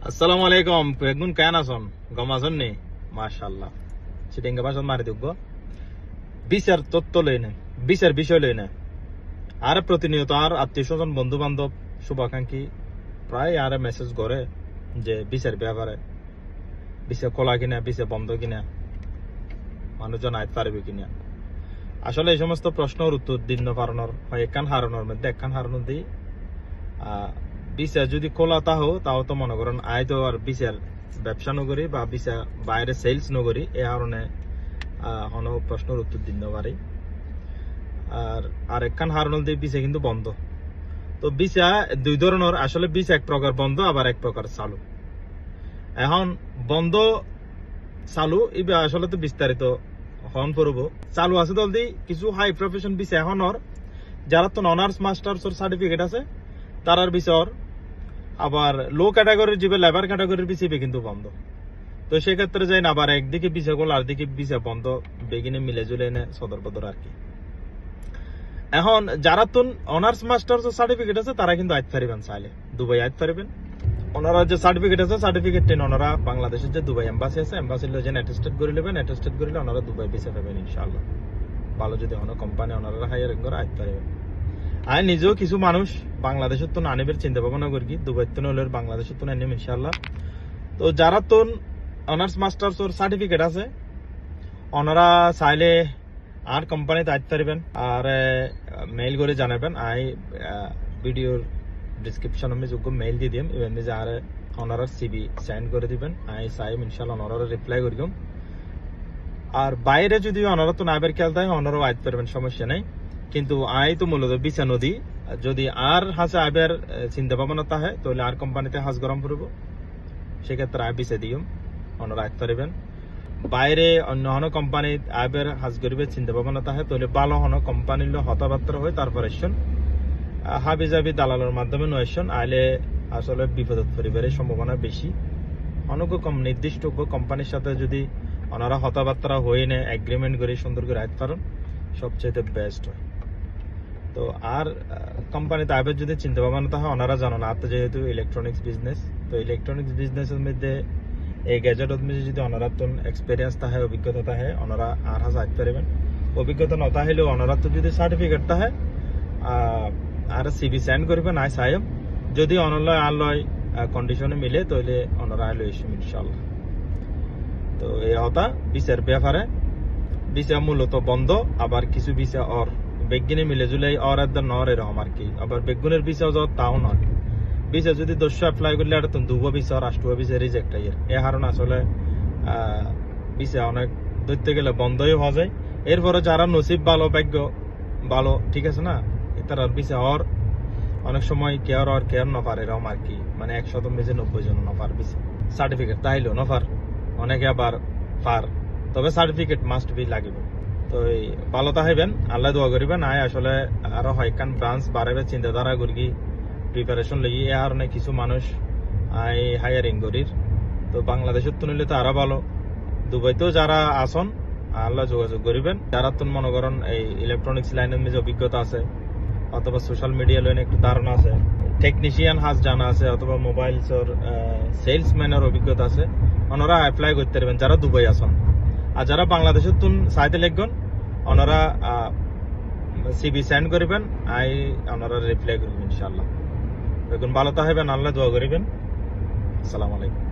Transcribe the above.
আসসালামু আলাইকুম বেগুন কেন আছেন গম আছেন নি মাশাআল্লাহ চিটিঙ্গা বাসন মারি দিব বিচার তত্ত্ব লই না বিচার বিষয় লই না আর প্রতিনিয়ত আর আত্মীয় স্বজন বন্ধু বান্ধব শুভাকাঙ্ক্ষী প্রায় আর মেসেজ করে যে বিচার ব্যাপারে বিচার খোলা কিনা বিচার বন্ধ কিনা মানুষজন আইতে পারবে কিনা আসলে এই সমস্ত প্রশ্নের উত্তর দিন পারানোর হয় একখান হারানোর মধ্যে একখান হারানোর দিই বিচার যদি খোলা তাও তো মনে করেন আয় তো আর বিচার ব্যবসা নগরী বা বিচার বাইরে সেলস নগরী এই কারণে প্রশ্নের উত্তর দিন পারি আর একখান হারানোর দিয়ে বিচার কিন্তু বন্ধ তো বিচা দুই ধরনের আসলে বিচার এক প্রকার বন্ধ আবার এক প্রকার চালু এখন বন্ধ চালু ইবে আসলে তো বিস্তারিত হন করব চালু আছে জলদি কিছু হাই প্রফেশন বিচার এখনর যারা তো অনার্স মাস্টার্স সার্টিফিকেট আছে তারার বিচার আবার লো ক্যাটাগরির যে লেবার ক্যাটাগরির বিচার কিন্তু বন্ধ তো সেক্ষেত্রে যাই না আবার একদিকে বিচার করল আর দিকে বিচার বন্ধ বেগিনে মিলে জুলে এনে সদর বদর আর কি এখন যারা তো অনার্স মাস্টার্স সার্টিফিকেট আছে তারা কিন্তু আইতে পারবেন চাইলে দুবাই আইতে পারবেন ওনারা যে সার্টিফিকেট আছে সার্টিফিকেট টেন ওনারা বাংলাদেশের যে দুবাই এম্বাসি আছে এম্বাসি যে অ্যাটেস্টেড করে নেবেন অ্যাটেস্টেড করলে ওনারা দুবাই ভিসা পাবেন ইনশাআল্লাহ ভালো যদি কোনো কোম্পানি ওনারা হায়ারিং করে আইতে পারবেন আর নিজেও কিছু মানুষ বাংলাদেশের তো আনিবের চিন্তা ভাবনা করি দুবাই তো নলে বাংলাদেশের তো আনিম ইনশাআল্লাহ তো যারা তো অনার্স মাস্টার্স ওর সার্টিফিকেট আছে ওনারা চাইলে আর কোম্পানিতে আইতে পারবেন আর মেইল করে জানাবেন আই ভিডিওর ডিসক্রিপশন আমি যোগ্য মেইল দিয়ে দিম ইভেন যে আর ওনারা সিবি সেন্ড করে দিবেন আই চাইম ইনশাআল্লাহ ওনারা রিপ্লাই করি আর বাইরে যদি ওনারা তো নাইবার খেয়াল থাকে ওনারাও আইতে পারবেন সমস্যা নেই কিন্তু আই তো মূলত বিছা নদী যদি আর হাসে আইবার চিন্তা ভাবনা তাহে তাহলে আর কোম্পানিতে হাঁস গরম করবো সেক্ষেত্রে আই বিছে দিম ওনারা আইতে পারবেন বাইরে অন্য হন কোম্পানি আইবার হাঁস গরিবের চিন্তা ভাবনা তাহে তাহলে ভালো হন কোম্পানির হতাবার্তা হয় তারপর এসছেন হাবি জাবি দালালের মাধ্যমে নয়সন আইলে আসলে বিপদ পরিবারের সম্ভাবনা বেশি অনেক কম নির্দিষ্ট কোম্পানির সাথে যদি ওনারা হতাবার্তা হয়ে নেয় এগ্রিমেন্ট করে সুন্দর করে আইতে পারেন সবচেয়ে বেস্ট হয় তো আর কোম্পানিতে আইবার যদি চিন্তা ভাবনা হয় ওনারা জানো না আর যেহেতু ইলেকট্রনিক্স বিজনেস তো ইলেকট্রনিক্স বিজনেসের মধ্যে এই গ্যাজেটের মধ্যে যদি ওনারা তো এক্সপিরিয়েন্স থাকে অভিজ্ঞতা থাকে ওনারা আর হাজার আইতে পারবেন অভিজ্ঞতা নতা হলেও ওনারা তো যদি সার্টিফিকেট থাকে আর সিবি সেন্ড করবেন আই সাহেব যদি অনলয় আনলয় কন্ডিশনে মিলে তাহলে ওনারা আইলো ইস্যু ইনশাল্লাহ তো এই হতা বিচার ব্যাপারে বিচার মূলত বন্ধ আবার কিছু বিচার অর বেগিনে মিলে জুলাই অর একদম নর এরকম আর কি আবার বেগুনের বিচার যাওয়ার তাও নয় বিচার যদি 200 অ্যাপ্লাই করলে আর তো দুবো বিচার রাষ্ট্রীয় বিচার রিজেক্ট হয় এর কারণে আসলে বিচার অনেক ধরতে গেলে বন্ধই হওয়া যায় এরপরে যারা নসিব ভালো ভাগ্য ভালো ঠিক আছে না তারা বিচার অনেক সময় কেয়ার আর কেয়ার নফার এরকম আর কি মানে 100 মেজে 90 জন নফার বিচার সার্টিফিকেট তাইলো নফার অনেকে আবার পার তবে সার্টিফিকেট মাস্ট বি লাগিব তো ভালো তাহাইবেন আল্লাহ দোয়া করিবেন আয় আসলে আরো হয়কান ব্রাঞ্চ বাড়াবে চিন্তাধারা করি প্রিপারেশন লাগি এ কারণে কিছু মানুষ আই হায়ারিং করির তো বাংলাদেশের তো নিলে তো আরো ভালো দুবাইতেও যারা আসন আল্লাহ যোগাযোগ করিবেন যারা তো মনে করেন এই ইলেকট্রনিক্স লাইনের মধ্যে অভিজ্ঞতা আছে অথবা সোশ্যাল মিডিয়া লাইনে একটু ধারণা আছে টেকনিশিয়ান হাজ জানা আছে অথবা মোবাইলসর সেলসম্যানের অভিজ্ঞতা আছে ওনারা অ্যাপ্লাই করতে পারবেন যারা দুবাই আসন আর যারা বাংলাদেশের তুন চাইতে লিখবেন ওনারা সিবি সেন্ড করবেন আই ওনারা রিপ্লাই করবেন ইনশাআল্লাহ এখন ভালো থাকবেন আল্লাহ দোয়া করিবেন আসসালামু আলাইকুম